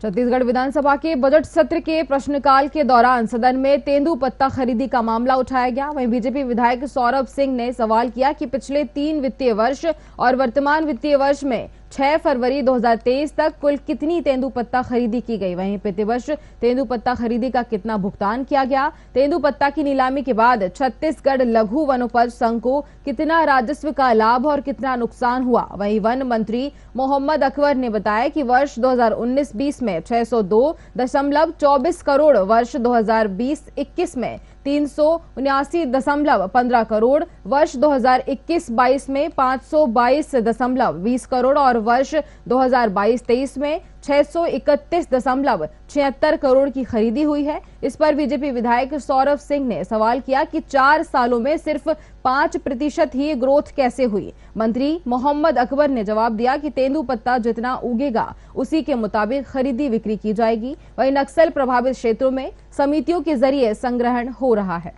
छत्तीसगढ़ विधानसभा के बजट सत्र के प्रश्नकाल के दौरान सदन में तेंदूपत्ता खरीदी का मामला उठाया गया। वहीं बीजेपी विधायक सौरभ सिंह ने सवाल किया कि पिछले 3 वित्तीय वर्ष और वर्तमान वित्तीय वर्ष में 6 फरवरी 2023 तक कुल कितनी तेंदूपत्ता खरीदी की गई। वहीं प्रतिवर्ष तेंदूपत्ता खरीदी का कितना भुगतान किया गया। तेंदूपत्ता की नीलामी के बाद छत्तीसगढ़ लघु वनोपज संघ को कितना राजस्व का लाभ और कितना नुकसान हुआ। वहीं वन मंत्री मोहम्मद अकबर ने बताया कि वर्ष 2019-20 में 602.24 करोड़, वर्ष 2020-21 में 379.15 करोड़, वर्ष 2021-22 में 522.20 करोड़ और वर्ष 2022-23 में 631.76 करोड़ की खरीदी हुई है। इस पर बीजेपी विधायक सौरभ सिंह ने सवाल किया कि 4 सालों में सिर्फ 5% ही ग्रोथ कैसे हुई। मंत्री मोहम्मद अकबर ने जवाब दिया कि तेंदूपत्ता जितना उगेगा उसी के मुताबिक खरीदी बिक्री की जाएगी। वहीं नक्सल प्रभावित क्षेत्रों में समितियों के जरिए संग्रहण हो रहा है।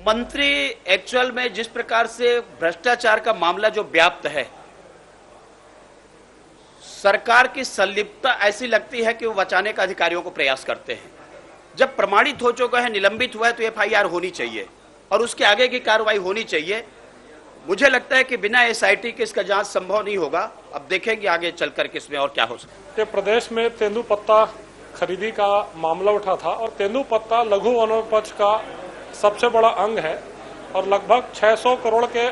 मंत्री एक्चुअल में जिस प्रकार से भ्रष्टाचार का मामला जो व्याप्त है, सरकार की संलिप्तता ऐसी लगती है कि वो बचाने का अधिकारियों को प्रयास करते हैं। जब प्रमाणित हो चुका है, निलंबित हुआ है, तो एफआईआर होनी चाहिए और उसके आगे की कार्रवाई होनी चाहिए। मुझे लगता है कि बिना एसआईटी के इसका जांच संभव नहीं होगा। अब देखेंगे आगे चलकर किसमें और क्या हो सकता है। प्रदेश में तेंदूपत्ता खरीदी का मामला उठा था और तेंदूपत्ता लघु वनोपज का सबसे बड़ा अंग है और लगभग 600 करोड़ के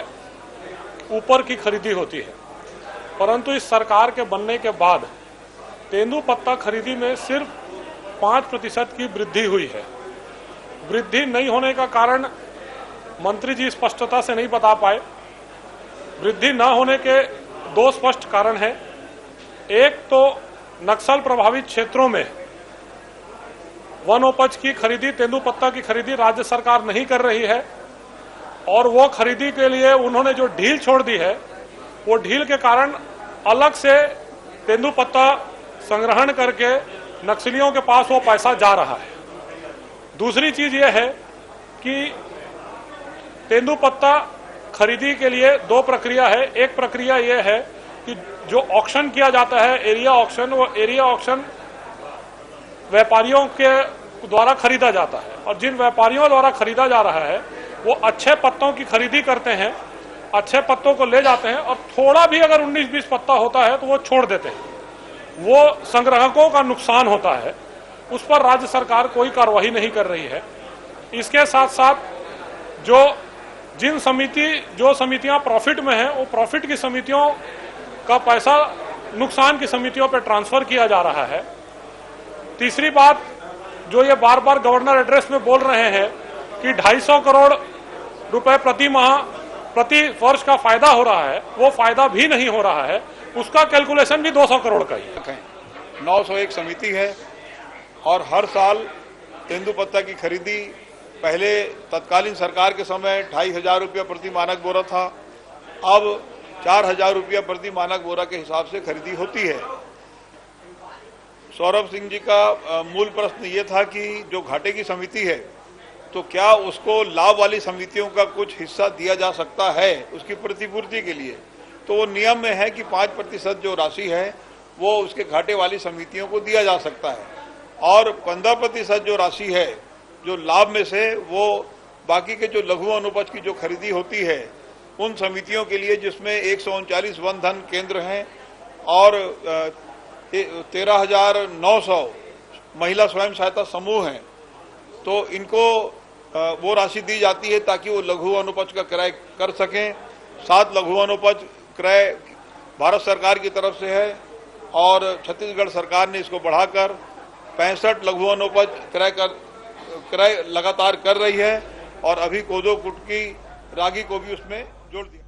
ऊपर की खरीदी होती है। परंतु इस सरकार के बनने के बाद तेंदूपत्ता खरीदी में सिर्फ 5% की वृद्धि हुई है। वृद्धि नहीं होने का कारण मंत्री जी स्पष्टता से नहीं बता पाए। वृद्धि न होने के 2 स्पष्ट कारण हैं। एक तो नक्सल प्रभावित क्षेत्रों में वनोपज की खरीदी, तेंदुपत्ता की खरीदी राज्य सरकार नहीं कर रही है और वो खरीदी के लिए उन्होंने जो ढील छोड़ दी है, वो ढील के कारण अलग से तेंदुपत्ता संग्रहण करके नक्सलियों के पास वो पैसा जा रहा है। दूसरी चीज ये है कि तेंदुपत्ता खरीदी के लिए 2 प्रक्रिया है। एक प्रक्रिया ये है कि जो ऑक्शन किया जाता है, एरिया ऑक्शन, वो एरिया ऑक्शन व्यापारियों के द्वारा खरीदा जाता है और जिन व्यापारियों द्वारा खरीदा जा रहा है वो अच्छे पत्तों की खरीदी करते हैं, अच्छे पत्तों को ले जाते हैं और थोड़ा भी अगर 19-20 पत्ता होता है तो वो छोड़ देते हैं। वो संग्राहकों का नुकसान होता है, उस पर राज्य सरकार कोई कार्रवाई नहीं कर रही है। इसके साथ साथ जो समितियां प्रॉफिट में हैं, वो प्रॉफिट की समितियों का पैसा नुकसान की समितियों पर ट्रांसफर किया जा रहा है। तीसरी बात, जो ये बार बार गवर्नर एड्रेस में बोल रहे हैं कि 250 करोड़ रुपए प्रति वर्ष का फायदा हो रहा है, वो फायदा भी नहीं हो रहा है। उसका कैलकुलेशन भी 200 करोड़ का ही है। 901 समिति है और हर साल तेंदुपत्ता की खरीदी पहले तत्कालीन सरकार के समय 2500 रुपया प्रति मानक बोरा था, अब 4000 रुपया प्रति मानक बोरा के हिसाब से खरीदी होती है। सौरभ सिंह जी का मूल प्रश्न ये था कि जो घाटे की समिति है, तो क्या उसको लाभ वाली समितियों का कुछ हिस्सा दिया जा सकता है उसकी प्रतिपूर्ति के लिए। तो वो नियम में है कि 5% जो राशि है वो उसके घाटे वाली समितियों को दिया जा सकता है और 15% जो राशि है जो लाभ में से, वो बाकी के जो लघु अनुपज की जो खरीदी होती है उन समितियों के लिए, जिसमें 139 वन धन केंद्र हैं और 13,900 महिला स्वयं सहायता समूह हैं, तो इनको वो राशि दी जाती है ताकि वो लघु अनुपज का क्रय कर सकें। 7 लघु अनुपज क्रय भारत सरकार की तरफ से है और छत्तीसगढ़ सरकार ने इसको बढ़ाकर 65 लघु अनुपज क्रय लगातार कर रही है और अभी कोदो, कुटकी, रागी को भी उसमें जोड़ दिया।